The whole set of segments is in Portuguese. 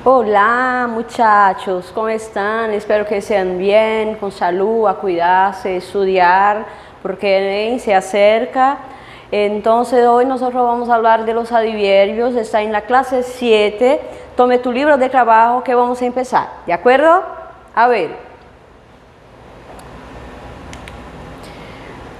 Hola muchachos, ¿cómo están? Espero que estén bien, con salud, a cuidarse, estudiar, porque se acerca. Entonces hoy nosotros vamos a hablar de los adverbios, está en la clase 7. Tome tu libro de trabajo que vamos a empezar, ¿de acuerdo? A ver.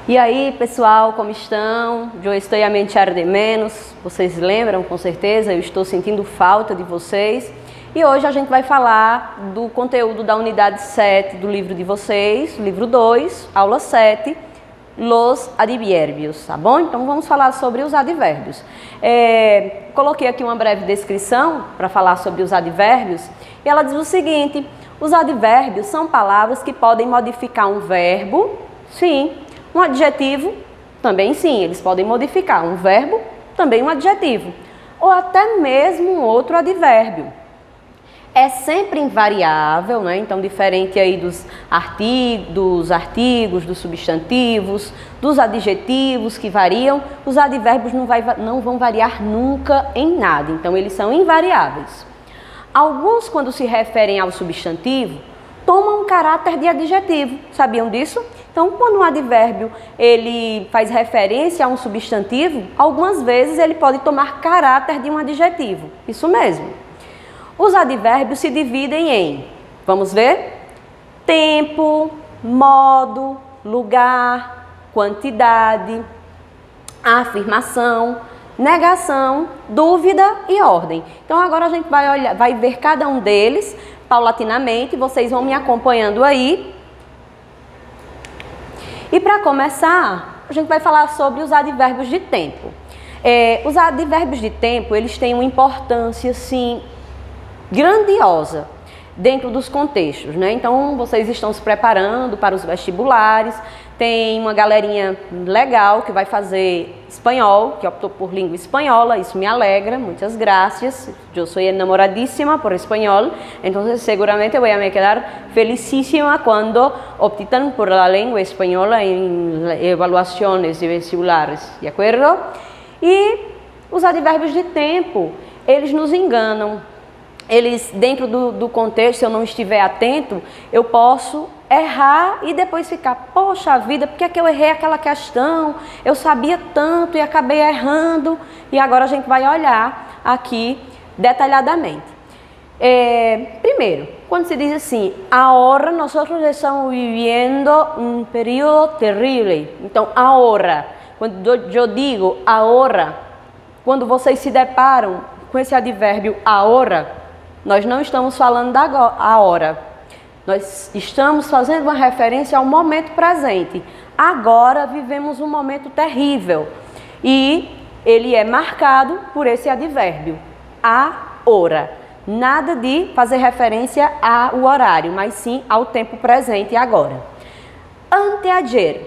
E aí, pessoal, como estão? Eu estou a mentir de menos. Vocês lembram, com certeza, eu estou sentindo falta de vocês. E hoje a gente vai falar do conteúdo da unidade 7 do livro de vocês, livro 2, aula 7, los advérbios, tá bom? Então vamos falar sobre os advérbios. Coloquei aqui uma breve descrição para falar sobre os advérbios e ela diz o seguinte: os advérbios são palavras que podem modificar um verbo, sim, um adjetivo, também sim, eles podem modificar um verbo, também um adjetivo, ou até mesmo um outro advérbio. É sempre invariável, né? Então diferente aí dos artigos, dos substantivos, dos adjetivos que variam, os advérbios não vão variar nunca em nada, então eles são invariáveis. Alguns, quando se referem ao substantivo, tomam um caráter de adjetivo, sabiam disso? Então, quando um advérbio ele faz referência a um substantivo, algumas vezes ele pode tomar caráter de um adjetivo, isso mesmo. Os advérbios se dividem em, vamos ver? Tempo, modo, lugar, quantidade, afirmação, negação, dúvida e ordem. Então agora a gente vai ver cada um deles paulatinamente, vocês vão me acompanhando aí. E para começar, a gente vai falar sobre os advérbios de tempo. Os advérbios de tempo, eles têm uma importância, sim, grandiosa dentro dos contextos, né? Então, vocês estão se preparando para os vestibulares, tem uma galerinha legal que vai fazer espanhol, que optou por língua espanhola, isso me alegra, muitas graças. Eu sou enamoradíssima por espanhol, então seguramente vou me quedar felicíssima quando optam por la língua espanhola em evaluações de vestibulares, de acordo? E os advérbios de tempo, eles nos enganam. Eles, dentro do contexto, se eu não estiver atento, eu posso errar e depois ficar, poxa vida, por que é que eu errei aquela questão? Eu sabia tanto e acabei errando. E agora a gente vai olhar aqui detalhadamente. Primeiro, quando se diz assim, ahora nosotros estamos viviendo um período terrível. Então, ahora, quando eu digo ahora, quando vocês se deparam com esse advérbio ahora, nós não estamos falando da hora, nós estamos fazendo uma referência ao momento presente. Agora vivemos um momento terrível e ele é marcado por esse advérbio, ahora. Nada de fazer referência ao horário, mas sim ao tempo presente e agora. Anteayer,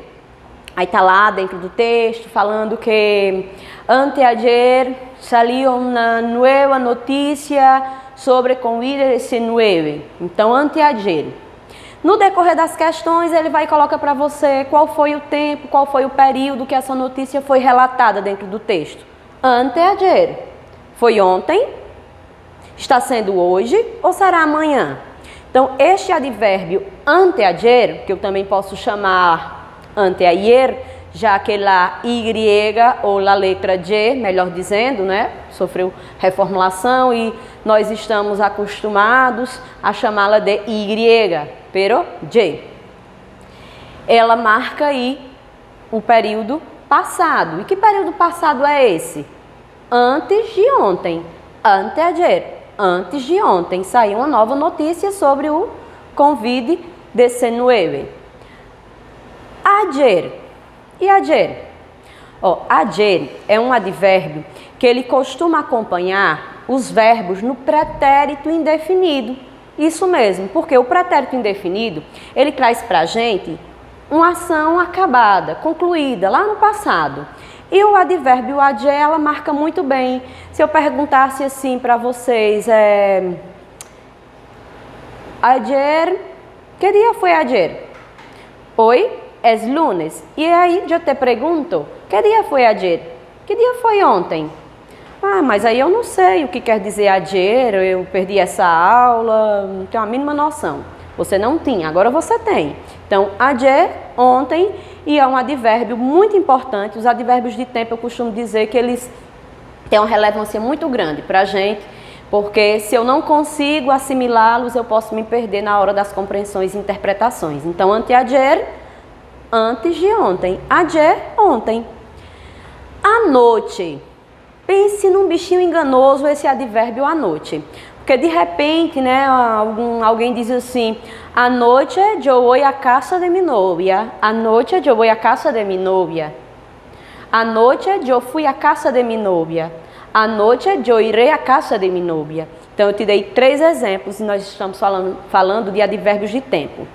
aí está lá dentro do texto falando que anteayer salió uma nova notícia sobre COVID-19, então anteayer. No decorrer das questões, ele vai colocar para você qual foi o tempo, qual foi o período que essa notícia foi relatada dentro do texto. Anteayer. Foi ontem? Está sendo hoje ou será amanhã? Então, este advérbio anteayer, que eu também posso chamar anteayer, já que a Y ou a letra J, melhor dizendo, né, sofreu reformulação e nós estamos acostumados a chamá-la de Y, pero J. Ela marca aí o período passado. E que período passado é esse? Antes de ontem, anteayer, antes de ontem, saiu uma nova notícia sobre o COVID-19. Ayer. E ayer? Ayer é um advérbio que ele costuma acompanhar os verbos no pretérito indefinido. Isso mesmo, porque o pretérito indefinido, ele traz para a gente uma ação acabada, concluída, lá no passado. E o advérbio ayer, ela marca muito bem. Se eu perguntasse assim para vocês, ayer, que dia foi ayer? Oi? Es lunes. E aí eu te pergunto, que dia foi ayer? Que dia foi ontem? Ah, mas aí eu não sei o que quer dizer ayer, eu perdi essa aula, não tenho a mínima noção. Você não tinha, agora você tem. Então, ayer, ontem, e é um advérbio muito importante. Os advérbios de tempo eu costumo dizer que eles têm uma relevância muito grande para a gente, porque se eu não consigo assimilá-los, eu posso me perder na hora das compreensões e interpretações. Então, anteayer, antes de ontem. Ayer, ontem. À noite. Pense num bichinho enganoso esse advérbio à noite. Porque de repente, né, alguém diz assim, anoche yo voy a casa de mi novia, anoche yo voy a casa de mi novia, anoche yo fui a casa de mi novia, anoche yo iré a casa de mi novia. Então eu te dei 3 exemplos e nós estamos falando de advérbios de tempo.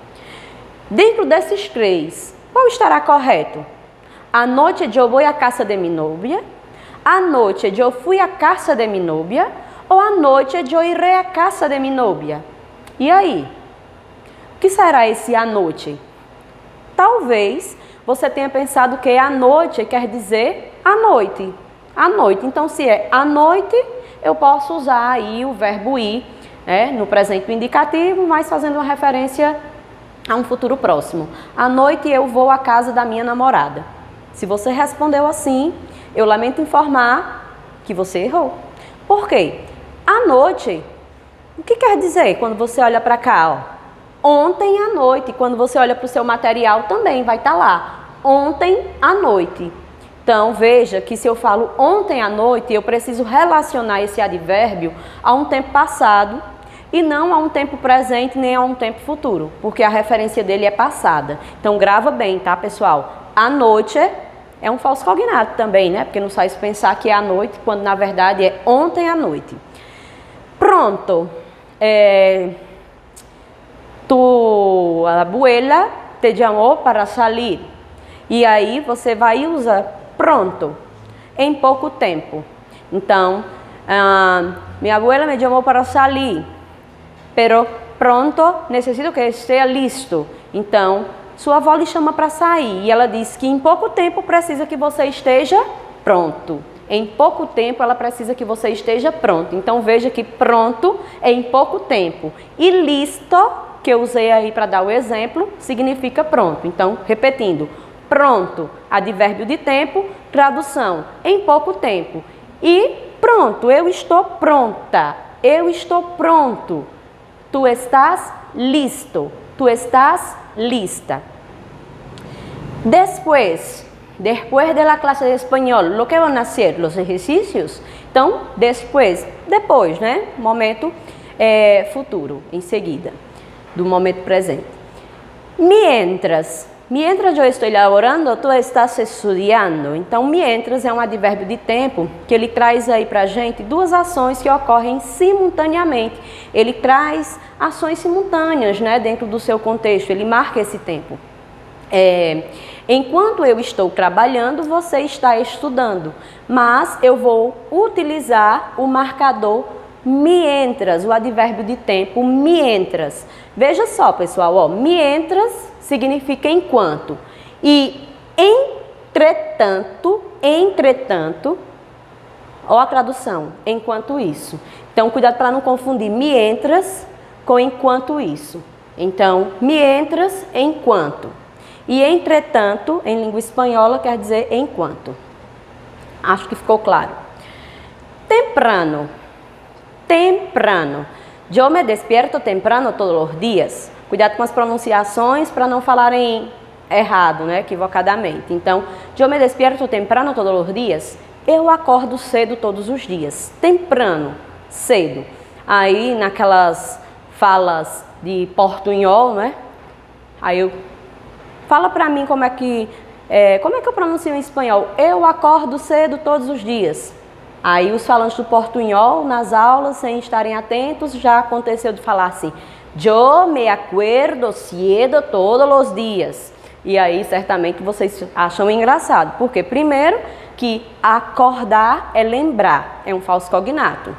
Dentro desses 3, qual estará correto? Anoche yo voy a casa de mi novia, anoche yo fui a casa de mi novia, ou anoche eu irei à casa de minha novia. E aí? O que será esse anoche? Talvez você tenha pensado que a noite quer dizer à noite. À noite. Então, se é à noite, eu posso usar aí o verbo ir, né, no presente indicativo, mas fazendo uma referência a um futuro próximo. À noite eu vou à casa da minha namorada. Se você respondeu assim, eu lamento informar que você errou. Por quê? À noite, o que quer dizer quando você olha para cá? Ó? Ontem à noite, quando você olha para o seu material também vai estar lá. Ontem à noite. Então, veja que se eu falo ontem à noite, eu preciso relacionar esse advérbio a um tempo passado e não a um tempo presente nem a um tempo futuro, porque a referência dele é passada. Então, grava bem, tá, pessoal? À noite é um falso cognato também, né? Porque não faz pensar que é à noite, quando na verdade é ontem à noite. Pronto, tu abuela te chamou para sair. E aí você vai usar pronto, em pouco tempo. Então, minha abuela me chamou para sair, pero pronto necessito que esteja listo. Então, sua avó lhe chama para sair e ela diz que em pouco tempo precisa que você esteja pronto. Em pouco tempo, ela precisa que você esteja pronto. Então, veja que pronto é em pouco tempo. E listo, que eu usei aí para dar o exemplo, significa pronto. Então, repetindo, pronto, advérbio de tempo, tradução, em pouco tempo. E pronto, eu estou pronta, eu estou pronto. Tu estás listo, tu estás lista. Depois de la clase de espanhol, lo que van a hacer? Los ejercicios. Então, depois, né? Momento futuro, em seguida, do momento presente. Mientras yo estoy laborando, tú estás estudiando. Então, mientras é um advérbio de tempo que ele traz aí pra gente 2 ações que ocorrem simultaneamente. Ele traz ações simultâneas, né? Dentro do seu contexto, ele marca esse tempo. Enquanto eu estou trabalhando, você está estudando, mas eu vou utilizar o marcador mientras, o advérbio de tempo mientras. Veja só, pessoal, ó, mientras significa enquanto e entretanto, ó a tradução, enquanto isso. Então, cuidado para não confundir mientras com enquanto isso. Então, mientras, enquanto. E entretanto, em língua espanhola, quer dizer enquanto. Acho que ficou claro. Temprano. Yo me despierto temprano todos os dias. Cuidado com as pronunciações para não falarem errado, né? Equivocadamente. Então, yo me despierto temprano todos os dias. Eu acordo cedo todos os dias. Temprano, cedo. Aí, naquelas falas de portunhol, né? Aí eu... Fala para mim como é que eu pronuncio em espanhol. Eu acordo cedo todos os dias. Aí os falantes do portunhol, nas aulas, sem estarem atentos, já aconteceu de falar assim, yo me acuerdo cedo todos os dias. E aí, certamente, vocês acham engraçado. Porque, primeiro, que acordar é lembrar, é um falso cognato.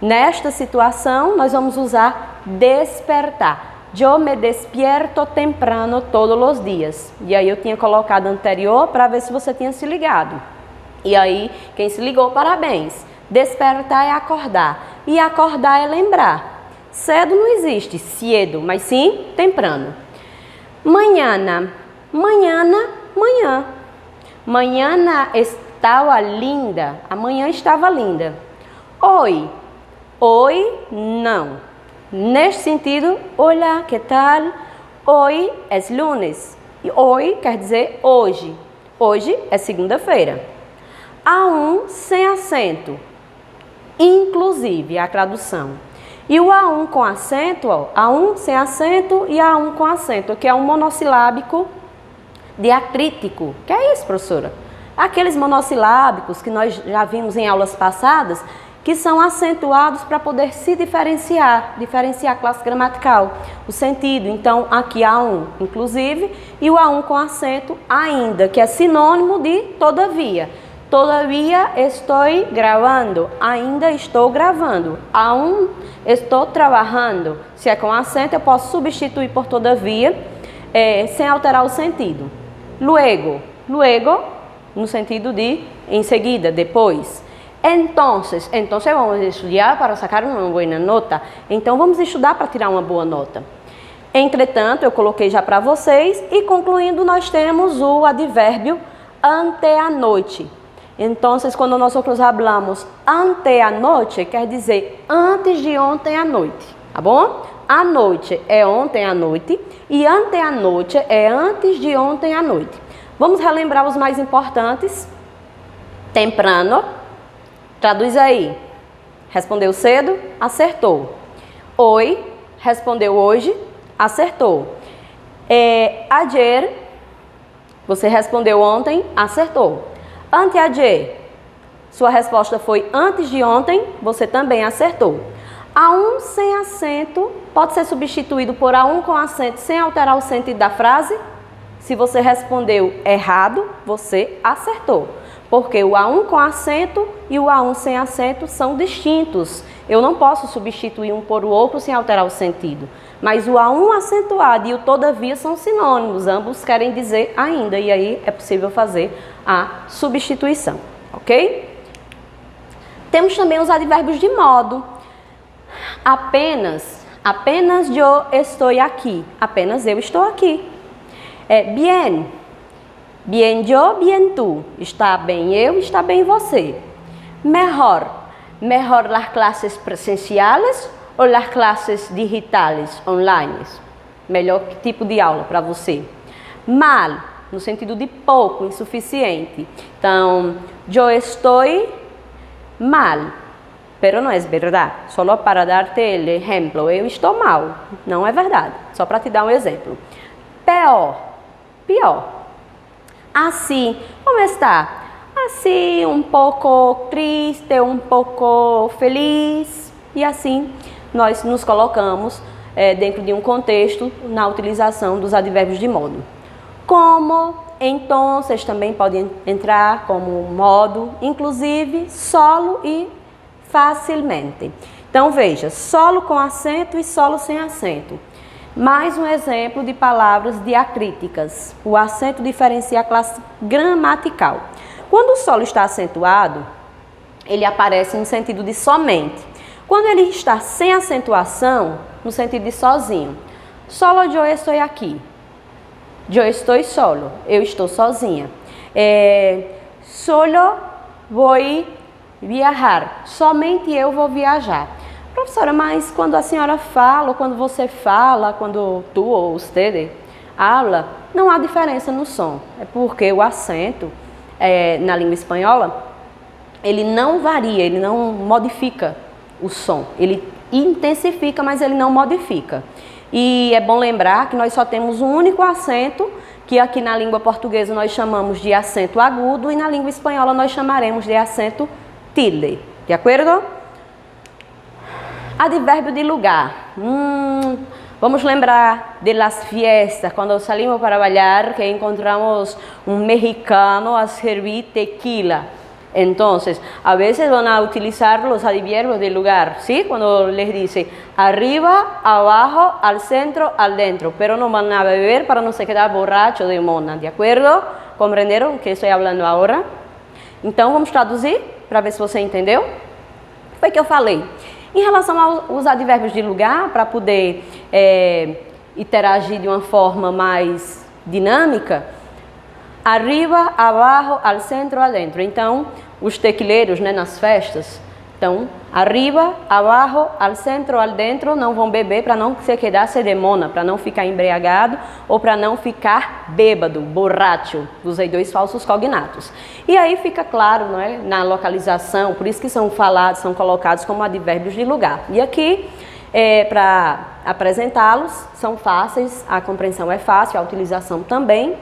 Nesta situação, nós vamos usar despertar. Yo me despierto temprano todos os dias. E aí eu tinha colocado anterior para ver se você tinha se ligado. E aí, quem se ligou, parabéns. Despertar é acordar. E acordar é lembrar. Cedo não existe, cedo, mas sim temprano. Mañana, mañana, manhã. Mañana estava linda. Amanhã estava linda. Hoy, hoy não. Neste sentido, olá, que tal? Hoy é lunes. E hoy quer dizer hoje. Hoje é segunda-feira. A1 sem acento. Inclusive, a tradução. E o A1 com acento, ó, A1 sem acento e A1 com acento, que é um monossilábico diacrítico. Que é isso, professora? Aqueles monossilábicos que nós já vimos em aulas passadas, que são acentuados para poder se diferenciar a classe gramatical, o sentido. Então, aqui A1, inclusive, e o A1 com acento ainda, que é sinônimo de todavia. Todavia estou gravando, ainda estou gravando. Aún estou trabalhando. Se é com acento, eu posso substituir por todavia, sem alterar o sentido. Luego, luego, no sentido de em seguida, depois. Entonces vamos estudar para sacar uma boa nota. Então, vamos estudar para tirar uma boa nota. Entretanto, eu coloquei já para vocês e concluindo, nós temos o advérbio ante a noite. Então, quando nós falamos ante a noite, quer dizer antes de ontem à noite, tá bom? A noite é ontem à noite e ante a noite é antes de ontem à noite. Vamos relembrar os mais importantes. Temprano, traduz aí. Respondeu cedo, acertou. Hoy, respondeu hoje, acertou. Ayer, você respondeu ontem, acertou. Anteayer, sua resposta foi antes de ontem, você também acertou. A1 sem acento pode ser substituído por A1 com acento sem alterar o sentido da frase? Se você respondeu errado, você acertou. Porque o A1 com acento e o A1 sem acento são distintos. Eu não posso substituir um por o outro sem alterar o sentido. Mas o A1 acentuado e o todavia são sinônimos, ambos querem dizer ainda, e aí é possível fazer a substituição, ok? Temos também os advérbios de modo. Apenas eu estou aqui, apenas eu estou aqui. Bien, bien yo, bien tú, está bem eu, está bem você. Mejor, mejor las clases presenciales ou las clases digitales, online? Melhor tipo de aula para você. Mal, no sentido de pouco, insuficiente. Então, eu estou mal, pero não é verdade. Só para dar-te o exemplo, eu estou mal. Não é verdade, só para te dar um exemplo. Pior, pior. Assim, como está? Assim, um pouco triste, um pouco feliz. E assim, nós nos colocamos dentro de um contexto na utilização dos advérbios de modo. Como, então, também podem entrar como modo, inclusive, solo e facilmente. Então, veja, solo com acento e solo sem acento. Mais um exemplo de palavras diacríticas. O acento diferencia a classe gramatical. Quando o solo está acentuado, ele aparece no sentido de somente. Quando ele está sem acentuação, no sentido de sozinho. Solo eu estou aqui. Eu estou solo. Eu estou sozinha. Solo vou viajar. Somente eu vou viajar. Professora, mas quando a senhora fala, ou quando você fala, quando tu ou você habla, não há diferença no som. É porque o acento na língua espanhola, ele não varia, ele não modifica o som. Ele intensifica, mas ele não modifica. E é bom lembrar que nós só temos um único acento, que aqui na língua portuguesa nós chamamos de acento agudo e na língua espanhola nós chamaremos de acento tilde. De acordo? Advérbio de lugar. Vamos lembrar de las fiestas, quando salimos para bailar, que encontramos um mexicano a servir tequila. Entonces, a veces van a utilizar los adverbios de lugar, ¿sí? Cuando les dice arriba, abajo, al centro, al dentro, pero no van a beber para no se quedar borracho de mona, ¿de acuerdo? ¿Compreenderam o que estou falando agora? Então, vamos traduzir para ver se você entendeu. foi que eu falei? Em relação aos advérbios de lugar, para poder interagir de uma forma mais dinâmica, arriba, abajo, al centro, adentro. Então, os tequileiros, né, nas festas, então, arriba, abajo, al centro, al dentro, não vão beber para não se quedar sedemona, para não ficar embriagado ou para não ficar bêbado, borracho. Usei 2 falsos cognatos. E aí fica claro, não é, na localização, por isso que são falados, são colocados como advérbios de lugar. E aqui, para apresentá-los, são fáceis, a compreensão é fácil, a utilização também.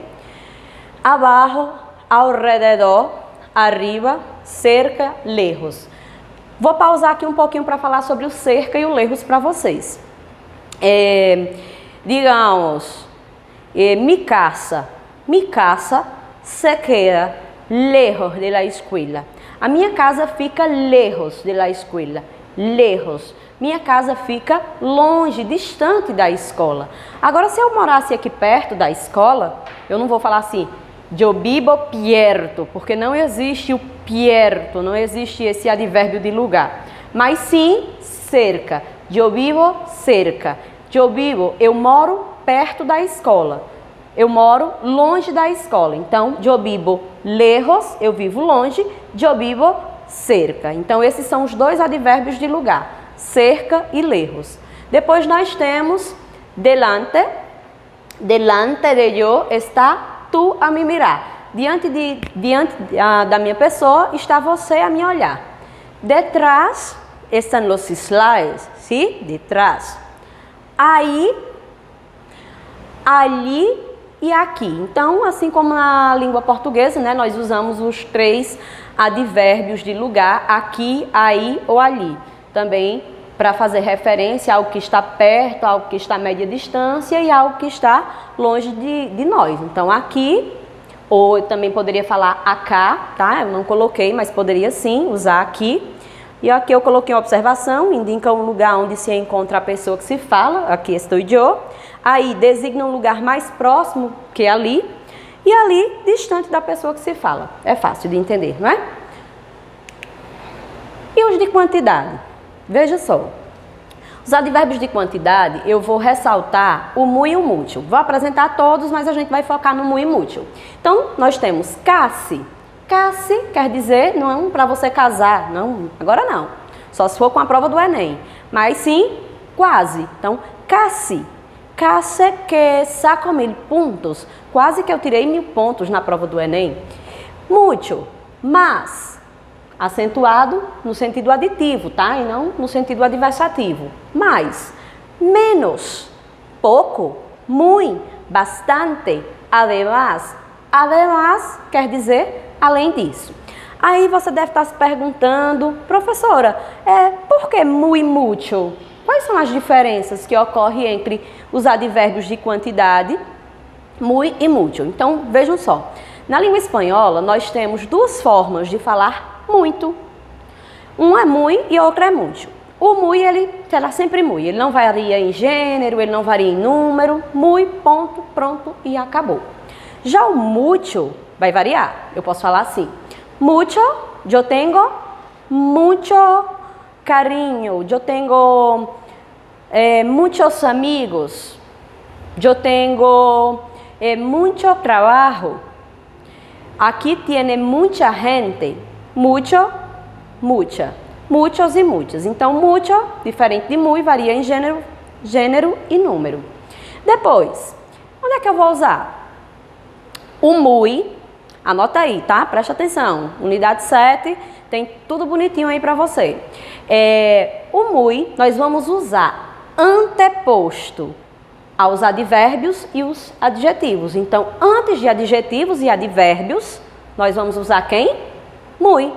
Abajo, alrededor, arriba, cerca, lejos. Vou pausar aqui um pouquinho para falar sobre o cerca e o lejos para vocês. Digamos, mi casa se queda lejos de la escuela. A minha casa fica lejos de la escuela. Lejos. Minha casa fica longe, distante da escola. Agora, se eu morasse aqui perto da escola, eu não vou falar assim, yo vivo pierto, porque não existe o pierto, não existe esse advérbio de lugar. Mas sim, cerca. Yo vivo cerca. Yo vivo, eu moro perto da escola. Eu moro longe da escola. Então, yo vivo lejos, eu vivo longe. Yo vivo cerca. Então, esses são os 2 advérbios de lugar. Cerca e lejos. Depois nós temos delante. Delante de yo está tu a me mirar. Diante da minha pessoa está você a me olhar. Detrás estão os slides, ¿sí? Detrás. Aí, ali e aqui. Então, assim como na língua portuguesa, né, nós usamos os 3 advérbios de lugar, aqui, aí ou ali. Também para fazer referência ao que está perto, ao que está a média distância e ao que está longe de nós. Então, aqui, ou eu também poderia falar acá, tá? Eu não coloquei, mas poderia sim usar aqui. E aqui eu coloquei uma observação, indica um lugar onde se encontra a pessoa que se fala, aqui estou eu. Aí, designa um lugar mais próximo que ali, e ali, distante da pessoa que se fala. É fácil de entender, não é? E os de quantidade? Veja só, os advérbios de quantidade, eu vou ressaltar o mu e o mucho. Vou apresentar todos, mas a gente vai focar no mu e mucho. Então, nós temos casi. Casi quer dizer, não é para você casar, não, agora não. Só se for com a prova do Enem. Mas sim, quase. Então, casi. Casi que saco 1000 pontos. Quase que eu tirei 1000 pontos na prova do Enem. Mucho, mas... acentuado no sentido aditivo, tá? E não no sentido adversativo. Mais, menos, pouco, muy, bastante, además. Además quer dizer além disso. Aí você deve estar se perguntando, professora, por que muy e mucho? Quais são as diferenças que ocorrem entre os advérbios de quantidade, muy e mucho? Então, vejam só. Na língua espanhola, nós temos 2 formas de falar muito. Um é muy e outro é mucho. O muy, ele será sempre muy. Ele não varia em gênero, ele não varia em número. Muy, ponto, pronto e acabou. Já o mucho vai variar. Eu posso falar assim. Mucho, yo tengo mucho cariño. Yo tengo muchos amigos. Yo tengo mucho trabajo. Aquí tiene mucha gente. Mucho, mucha. Muchos e muitas. Então, mucho, diferente de muy, varia em gênero e número. Depois, onde é que eu vou usar? O muy, anota aí, tá? Presta atenção. Unidade 7, tem tudo bonitinho aí para você. O muy, nós vamos usar anteposto aos advérbios e os adjetivos. Então, antes de adjetivos e advérbios, nós vamos usar quem? Muy.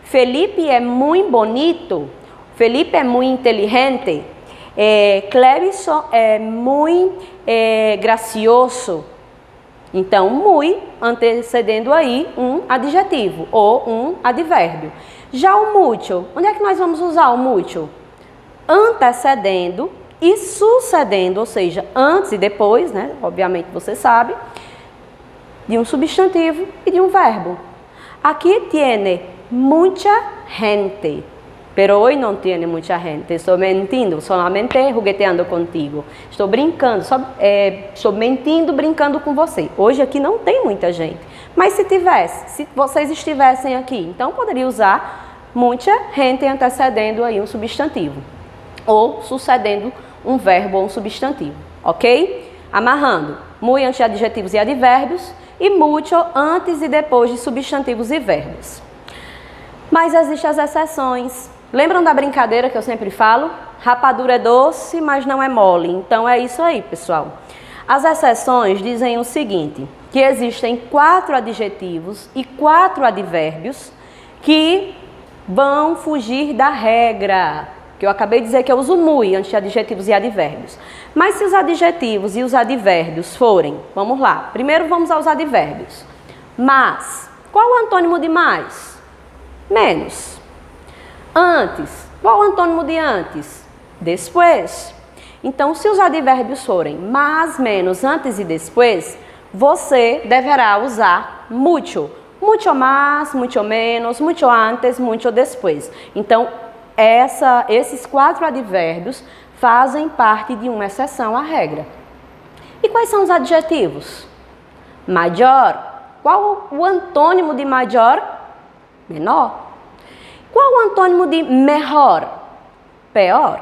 Felipe é muito bonito. Felipe é muito inteligente. Clérison é muito gracioso. Então, muy antecedendo aí um adjetivo ou um advérbio. Já o mucho, onde é que nós vamos usar o mucho? Antecedendo e sucedendo, ou seja, antes e depois, né? Obviamente você sabe, de um substantivo e de um verbo. Aqui tiene mucha gente. pero hoy no tiene mucha gente. Estou mentindo, solamente jugueteando contigo. Estou brincando, estou mentindo, brincando com você. Hoje aqui não tem muita gente. Mas se tivesse, se vocês estivessem aqui, então poderia usar muita gente antecedendo aí um substantivo. Ou sucedendo um verbo ou um substantivo, ok? Amarrando, muy antes de adjetivos e advérbios e mucho antes e depois de substantivos e verbos. Mas existem as exceções. Lembram da brincadeira que eu sempre falo? Rapadura é doce, mas não é mole. Então é isso aí, pessoal. As exceções dizem o seguinte, que existem 4 adjetivos e 4 advérbios que vão fugir da regra. Que eu acabei de dizer que eu uso muy antes de adjetivos e advérbios. Mas se os adjetivos e os advérbios forem, vamos lá, primeiro vamos aos advérbios. Mas, qual o antônimo de mais? Menos. Antes, qual o antônimo de antes? Después. Então, se os advérbios forem mas, menos, antes e después, você deverá usar mucho. Mucho más, mucho menos, mucho antes, mucho después. Então, esses 4 advérbios fazem parte de uma exceção à regra. E quais são os adjetivos? Maior. Qual o antônimo de maior? Menor. Qual o antônimo de melhor? Pior.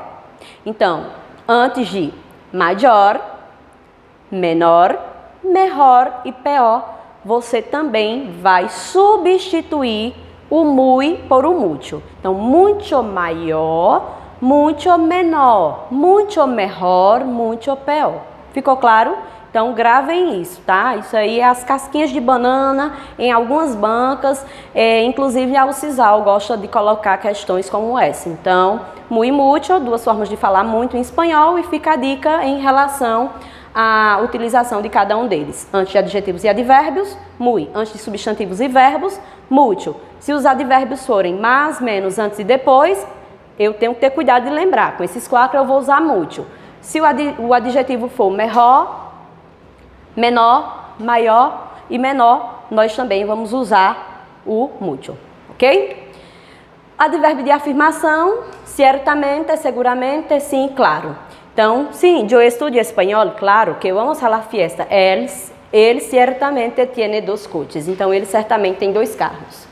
Então, antes de maior, menor, melhor e pior, você também vai substituir o muy por o mucho. Então, mucho maior, mucho menor, mucho mejor, mucho peor. Ficou claro? Então, gravem isso, tá? Isso aí é as casquinhas de banana em algumas bancas, inclusive a UCISAL gosta de colocar questões como essa. Então, muy mucho, 2 formas de falar muito em espanhol e fica a dica em relação à utilização de cada um deles. Antes de adjetivos e advérbios, muy. Antes de substantivos e verbos, mucho. Se os advérbios forem mais, menos, antes e depois, eu tenho que ter cuidado de lembrar. Com esses 4 eu vou usar mucho. Se o adjetivo for melhor, menor, maior e menor, nós também vamos usar o mucho, ok? Advérbio de afirmação, ciertamente, seguramente, sim, claro. Então, sim, eu estudo espanhol, claro, que vamos a la fiesta. Ele ciertamente tiene 2 coches, então ele certamente tem 2 carros.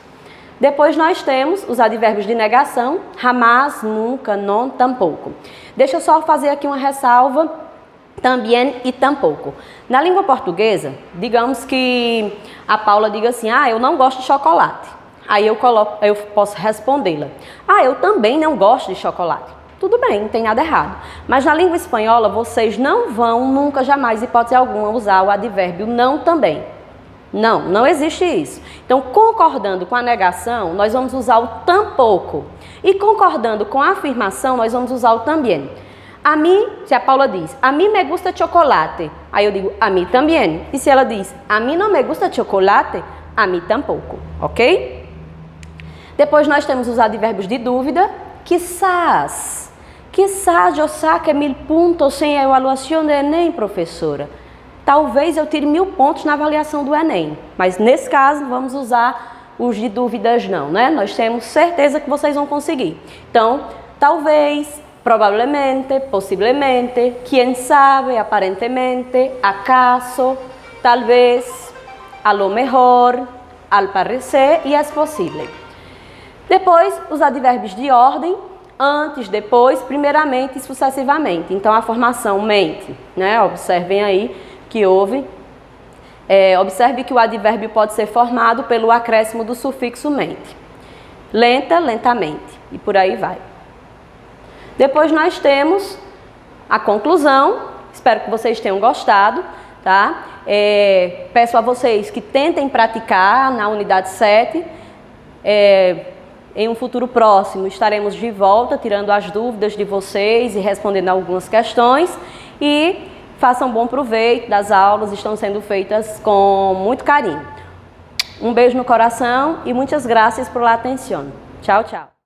Depois nós temos os advérbios de negação, jamás, nunca, não, tampouco. Deixa eu só fazer aqui uma ressalva, também e tampouco. Na língua portuguesa, digamos que a Paula diga assim, eu não gosto de chocolate. Aí eu posso respondê-la, eu também não gosto de chocolate. Tudo bem, não tem nada errado. Mas na língua espanhola, vocês não vão, nunca, jamais, hipótese alguma, usar o advérbio não também. Não, não existe isso. Então, concordando com a negação, nós vamos usar o tampouco. E concordando com a afirmação, nós vamos usar o também. A mim, se a Paula diz, a mim me gusta chocolate, aí eu digo, a mim também. E se ela diz, a mim não me gusta chocolate, a mim tampouco, ok? Depois nós temos os advérbios de dúvida, quizás eu saque 1000 pontos sem a avaliação do Enem, professora. Talvez eu tire 1000 pontos na avaliação do Enem, mas nesse caso vamos usar os de dúvidas não, né? Nós temos certeza que vocês vão conseguir. Então, talvez, provavelmente, possivelmente, quién sabe, aparentemente, acaso, talvez, a lo mejor, al parecer e es posible. Depois, os advérbios de ordem, antes, depois, primeiramente e sucessivamente. Então, a formação mente, né? Observem aí que houve. Observe que o advérbio pode ser formado pelo acréscimo do sufixo mente. Lenta, lentamente. E por aí vai. Depois nós temos a conclusão. Espero que vocês tenham gostado, tá? Peço a vocês que tentem praticar na unidade 7. Em um futuro próximo estaremos de volta, tirando as dúvidas de vocês e respondendo algumas questões. E façam bom proveito das aulas, estão sendo feitas com muito carinho. Um beijo no coração e muitas graças por la atenção. Tchau, tchau.